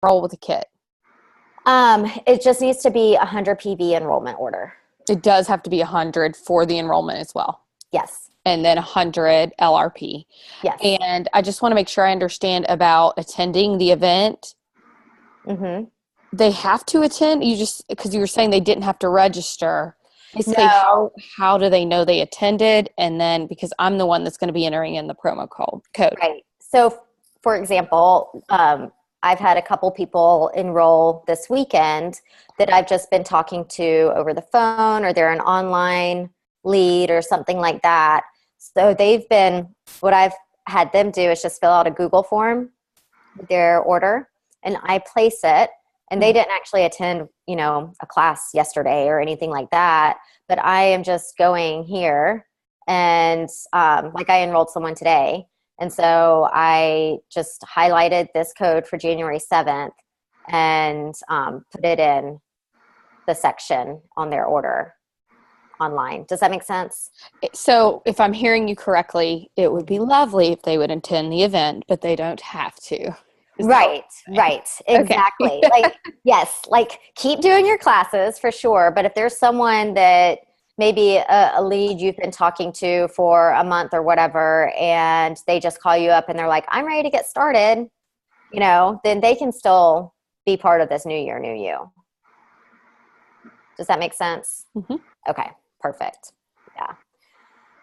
enroll with a kit? It just needs to be 100 PV enrollment order. It does have to be 100 for the enrollment as well. Yes. And then 100 LRP. Yes. And I just want to make sure I understand about attending the event. Mm-hmm. They have to attend? Because you were saying they didn't have to register. Basically, No. how do they know they attended? And then, because I'm the one that's going to be entering in the promo code. Right. So, for example, I've had a couple people enroll this weekend that I've just been talking to over the phone, or they're an online lead or something like that. So what I've had them do is just fill out a Google form with their order, and I place it. And they didn't actually attend, a class yesterday or anything like that. But I am just going here, and like I enrolled someone today. And so I just highlighted this code for January 7th and put it in the section on their order online. Does that make sense? So if I'm hearing you correctly, it would be lovely if they would attend the event, but they don't have to. Right. Exactly. Okay. Yes, keep doing your classes for sure. But if there's someone that maybe a lead you've been talking to for a month or whatever, and they just call you up and they're like, I'm ready to get started, then they can still be part of this New Year, New You. Does that make sense? Mm-hmm. Okay, perfect. Yeah.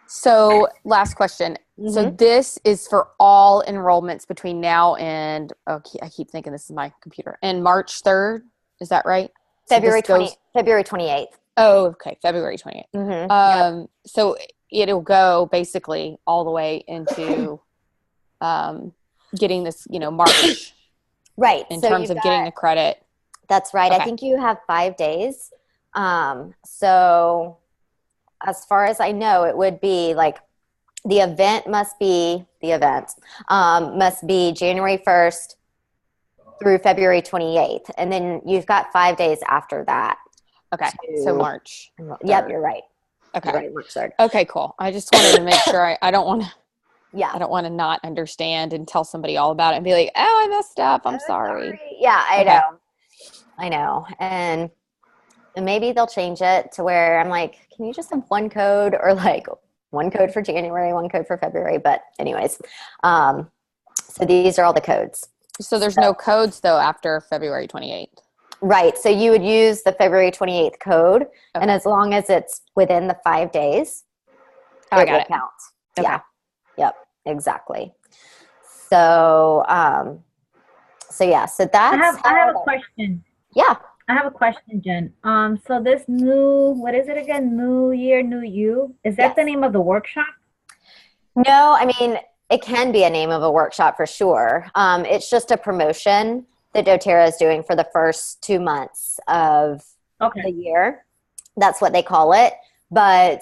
So last question. Mm-hmm. So this is for all enrollments between now and, I keep thinking this is my computer, and March 3rd. Is that right? February 28th. Oh, okay. February 28th. Mm-hmm. Yep. So it'll go basically all the way into getting this, March. Right. In terms of getting the credit. That's right. Okay. I think you have 5 days. So as far as I know, it would be the event must be January 1st through February 28th. And then you've got 5 days after that. Okay. So March. Yep, you're right. Okay. You're right, March 3rd. Okay, cool. I just wanted to make sure I don't want to. Yeah. I don't want to not understand and tell somebody all about it and be like, oh, I messed up. I'm sorry. Yeah, I know. And maybe they'll change it to where I'm like, can you just have one code, or one code for January, one code for February? But anyways, so these are all the codes. So there's no codes though after February 28th. Right. So you would use the February 28th code, and as long as it's within the 5 days, I got it. Count. Okay. Yeah. Yep. Exactly. So, so that's. I have a question. Yeah. I have a question, Jen. So this what is it again? New Year, New You. Is that the name of the workshop? No, I mean, it can be a name of a workshop for sure. It's just a promotion that doTERRA is doing for the first 2 months of the year. That's what they call it. But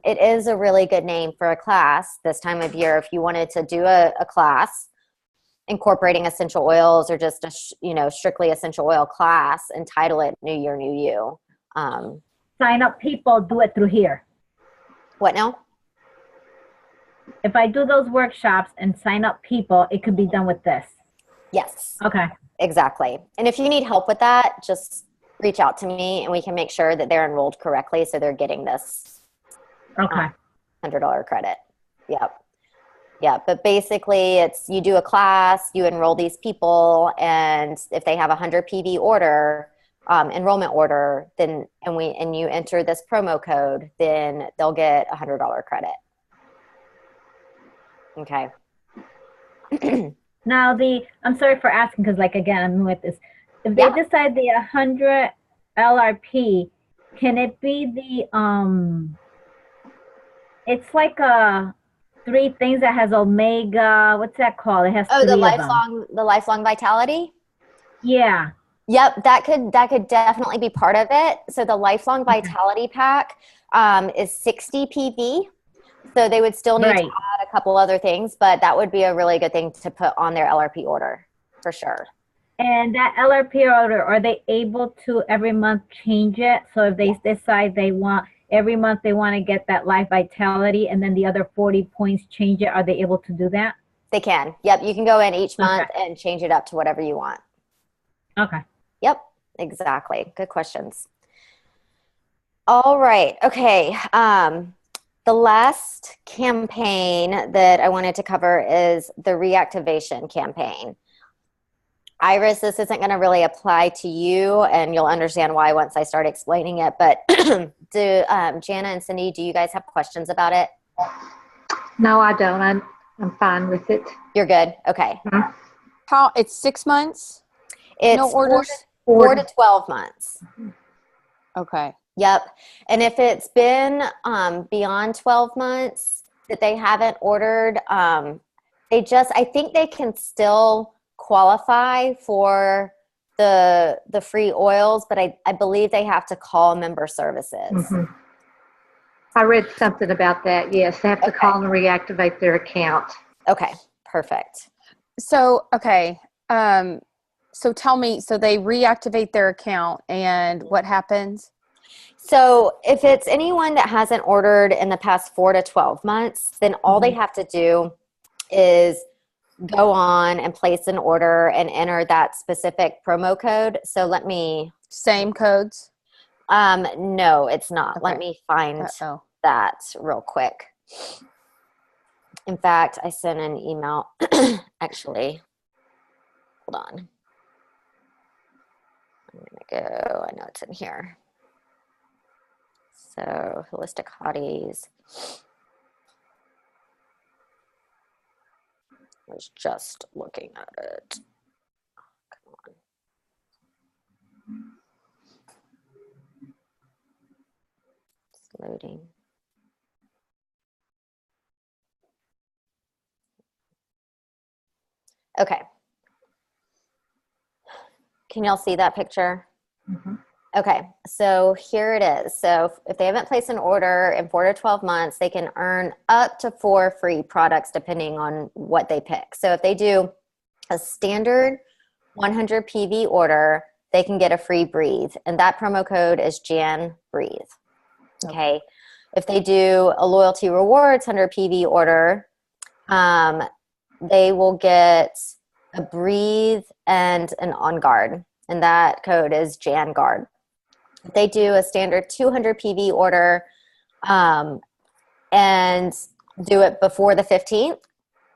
it is a really good name for a class this time of year. If you wanted to do a class incorporating essential oils, or just a strictly essential oil class, and title it New Year, New You. Sign up people, do it through here. What now? If I do those workshops and sign up people, it could be done with this. Yes. Okay. Exactly. And if you need help with that, just reach out to me and we can make sure that they're enrolled correctly, so they're getting this $100 credit. Yep. Yeah, but basically it's, you do a class, you enroll these people, and if they have 100 PV order, enrollment order, then and you enter this promo code, then they'll get $100 credit. Okay. Now I'm sorry for asking, because again, I'm new at this. If they decide the 100 LRP, can it be it's like a 3 things that has omega, what's that called? It has the lifelong vitality? Yeah. Yep, that could definitely be part of it. So the lifelong vitality pack is 60 PV. So they would still need to add a couple other things, but that would be a really good thing to put on their LRP order for sure. And that LRP order, are they able to every month change it? So if they decide every month they want to get that life vitality, and then the other 40 points change it, are they able to do that? They can. Yep. You can go in each month and change it up to whatever you want. Okay. Yep, exactly. Good questions. All right. Okay. The last campaign that I wanted to cover is the reactivation campaign. Iris, this isn't going to really apply to you, and you'll understand why once I start explaining it. But Jana and Cindy, do you guys have questions about it? No, I don't. I'm fine with it. You're good. Okay. Mhm. How it's 6 months? It's No orders? 4 to 12 months. Okay. Yep. And if it's been beyond 12 months that they haven't ordered, I think they can still qualify for the free oils, but I believe they have to call member services. Mhm. I read something about that. Yes, they have to Okay. call and reactivate their account. Okay, perfect. So, okay. So tell me, so they reactivate their account and what happens? So if it's anyone that hasn't ordered in the past 4 to 12 months, then all they have to do is go on and place an order and enter that specific promo code. So let me, Same codes? no, it's not. Let Okay. me find Uh-oh. that real quick. In fact, I sent an email, actually, hold on. I'm gonna go, I know it's in here. So Holistic Hotties. I was just looking at it. Come on. It's loading. Okay. Can y'all see that picture? Mhm. Okay, so here it is. So if they haven't placed an order in 4 to 12 months, they can earn up to 4 free products depending on what they pick. So if they do a standard 100 PV order, they can get a free Breathe, and that promo code is Jan Breathe. Okay. If they do a Loyalty Rewards 100 PV order, they will get a Breathe and an On Guard, and that code is Jan Guard. If they do a standard 200 PV order and do it before the 15th,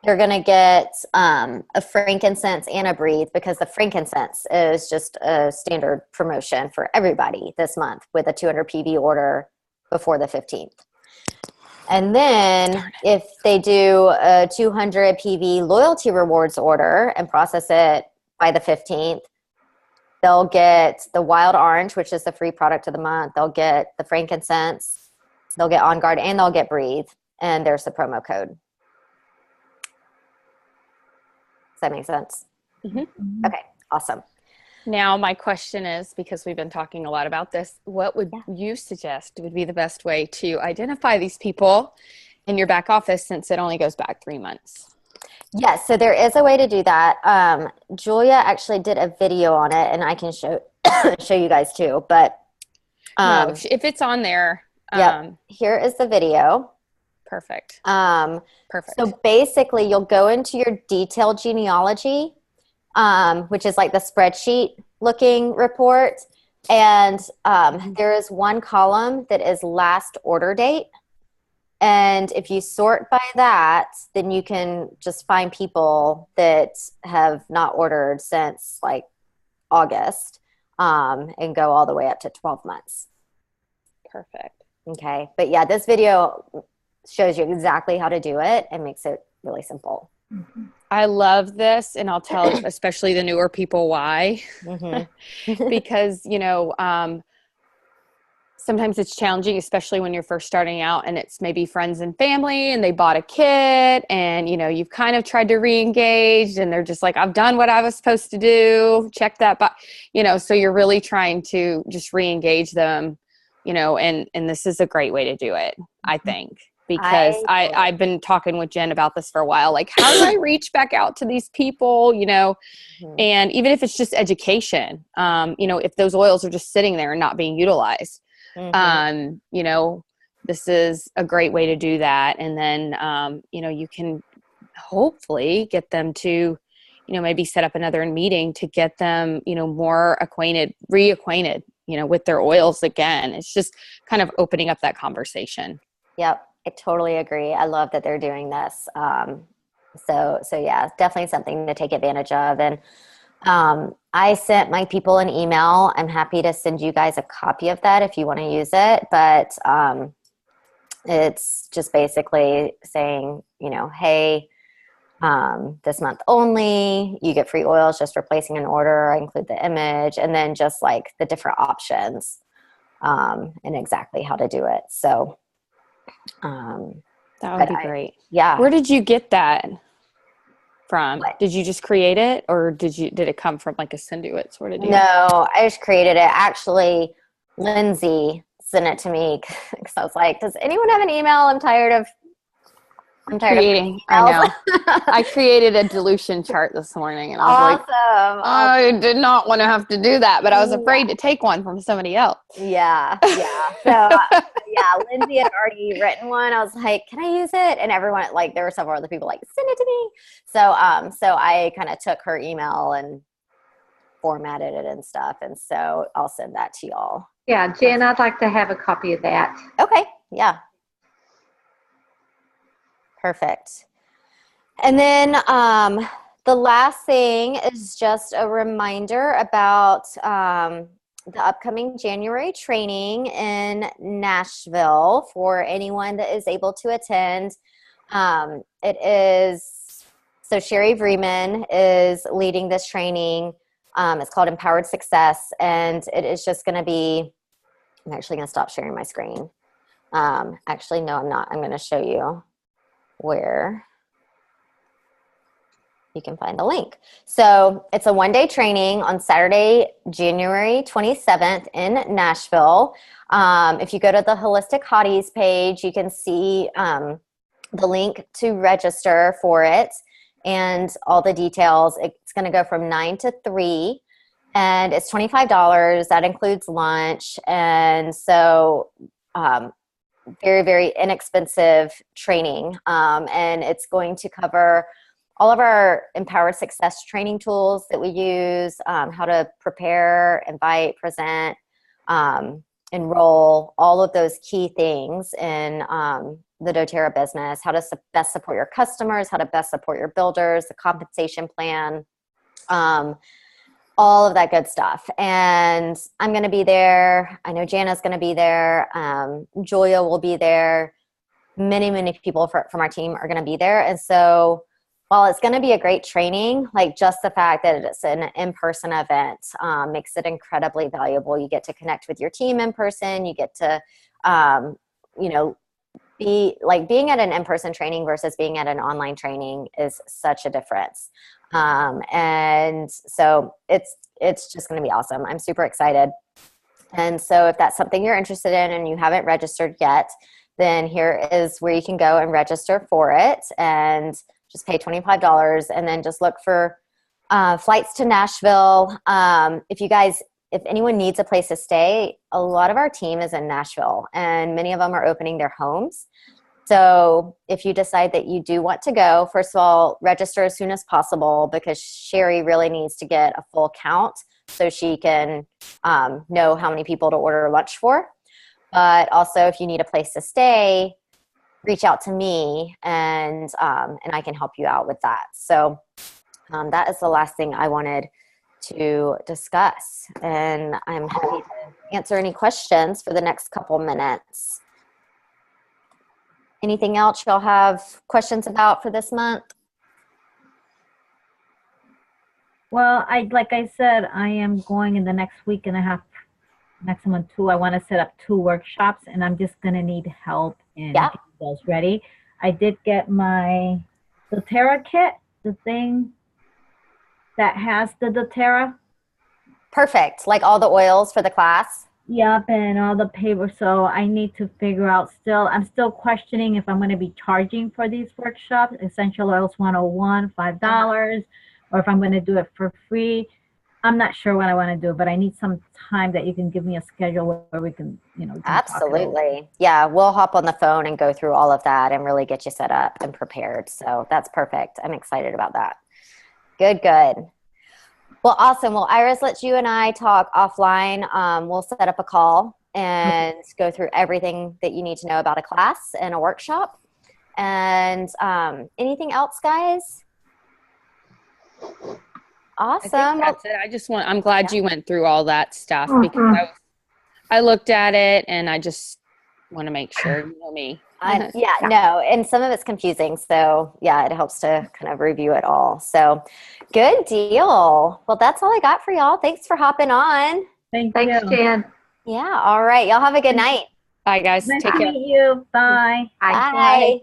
you're going to get a frankincense and a Breathe, because the frankincense is just a standard promotion for everybody this month with a 200 PV order before the 15th. And then if they do a 200 PV Loyalty Rewards order and process it by the 15th, they'll get the Wild Orange, which is the free product of the month. They'll get the frankincense, they'll get On Guard, and they'll get Breathe. And there's the promo code. Does that make sense? Mm-hmm. Okay, awesome. Now, my question is, because we've been talking a lot about this, what would you suggest would be the best way to identify these people in your back office, since it only goes back 3 months? Yes, so there is a way to do that. Julia actually did a video on it, and I can show you guys too. But no, if it's on there, here is the video. Perfect. Perfect. So basically, you'll go into your detailed genealogy, which is like the spreadsheet looking report. And there is one column that is last order date. And if you sort by that, then you can just find people that have not ordered since like August, and go all the way up to 12 months. Perfect. Okay. But yeah, this video shows you exactly how to do it and makes it really simple. I love this, and I'll tell especially the newer people why. Because, sometimes it's challenging, especially when you're first starting out and it's maybe friends and family and they bought a kit, and, you've kind of tried to re-engage and they're just like, I've done what I was supposed to do. Check that. But, so you're really trying to just re-engage them, and this is a great way to do it, I think. Because I've been talking with Jen about this for a while. Like, how do I reach back out to these people, and even if it's just education, if those oils are just sitting there and not being utilized, this is a great way to do that. And then, you can hopefully get them to, maybe set up another meeting to get them, more reacquainted, with their oils again. It's just kind of opening up that conversation. Yep. I totally agree. I love that they're doing this. So yeah, definitely something to take advantage of. And I sent my people an email. I'm happy to send you guys a copy of that if you want to use it. But it's just basically saying, hey, this month only, you get free oils just for placing an order. I include the image and then just like the different options and exactly how to do it. So that would be great. Yeah. Where did you get that from? What? Did you just create it, or did it come from like a Senduit sort of deal? No, I just created it. Actually, Lindsay sent it to me because I was like, does anyone have an email? I'm tired of creating. I know. I created a dilution chart this morning, and I was like, I did not want to have to do that, but I was afraid to take one from somebody else. Yeah. So Lindsay had already written one. I was like, can I use it? And everyone, like, there were several other people like, send it to me. So I kind of took her email and formatted it and stuff, and so I'll send that to y'all. Yeah, Jen, I'd like to have a copy of that. Okay. Yeah. Perfect. And then the last thing is just a reminder about the upcoming January training in Nashville for anyone that is able to attend. It is, so Sherry Vreeman is leading this training. It's called Empowered Success, and it is just going to be, I'm actually going to stop sharing my screen. Actually, no, I'm not. I'm going to show you where you can find the link. So it's a one-day training on Saturday, January 27th in Nashville. If you go to the Holistic Hotties page, you can see the link to register for it and all the details. It's going to go from 9 to 3, and it's $25. That includes lunch. And so very, very inexpensive training. And it's going to cover all of our Empowered Success training tools that we use, how to prepare, invite, present, enroll, all of those key things in the doTERRA business, how to best support your customers, how to best support your builders, the compensation plan, all of that good stuff. And I'm going to be there. I know Jana's going to be there. Julia will be there. Many, many people from our team are going to be there. And so while it's going to be a great training, like just the fact that it's an in-person event makes it incredibly valuable. You get to connect with your team in person. You get to, be like being at an in-person training versus being at an online training is such a difference. And so it's just going to be awesome. I'm super excited. And so if that's something you're interested in and you haven't registered yet, then here is where you can go and register for it and just pay $25 and then just look for flights to Nashville. If anyone needs a place to stay, a lot of our team is in Nashville and many of them are opening their homes. So if you decide that you do want to go, first of all, register as soon as possible because Sherry really needs to get a full count so she can know how many people to order lunch for. But also if you need a place to stay, reach out to me and I can help you out with that. So that is the last thing I wanted to discuss. And I'm happy to answer any questions for the next couple minutes. Anything else y'all have questions about for this month? Well, like I said, I am going in the next week and a half, maximum 2. I want to set up 2 workshops, and I'm just going to need help in getting those ready. I did get my doTERRA kit, the thing that has the doTERRA. Perfect. Like all the oils for the class? Yep, and all the paper. So I need to figure out I'm still questioning if I'm going to be charging for these workshops, Essential Oils 101, $5, or if I'm going to do it for free. I'm not sure what I want to do, but I need some time that you can give me a schedule where we can, Absolutely. Yeah, we'll hop on the phone and go through all of that and really get you set up and prepared. So that's perfect. I'm excited about that. Good, good. Well, awesome. Well, Iris, let you and I talk offline. We'll set up a call and go through everything that you need to know about a class and a workshop. And anything else, guys? I think Awesome. that's it. I'm glad you went through all that stuff because Mhm. I looked at it and I just want to make sure, you know me. Yeah, no, and some of it's confusing. So yeah, it helps to kind of review it all. So good deal. Well, that's all I got for y'all. Thanks for hopping on. Thank Thanks, you. Jen. Yeah, all right. Y'all have a good night. Bye, guys. Nice Take to care. meet you. Bye. Bye. Bye.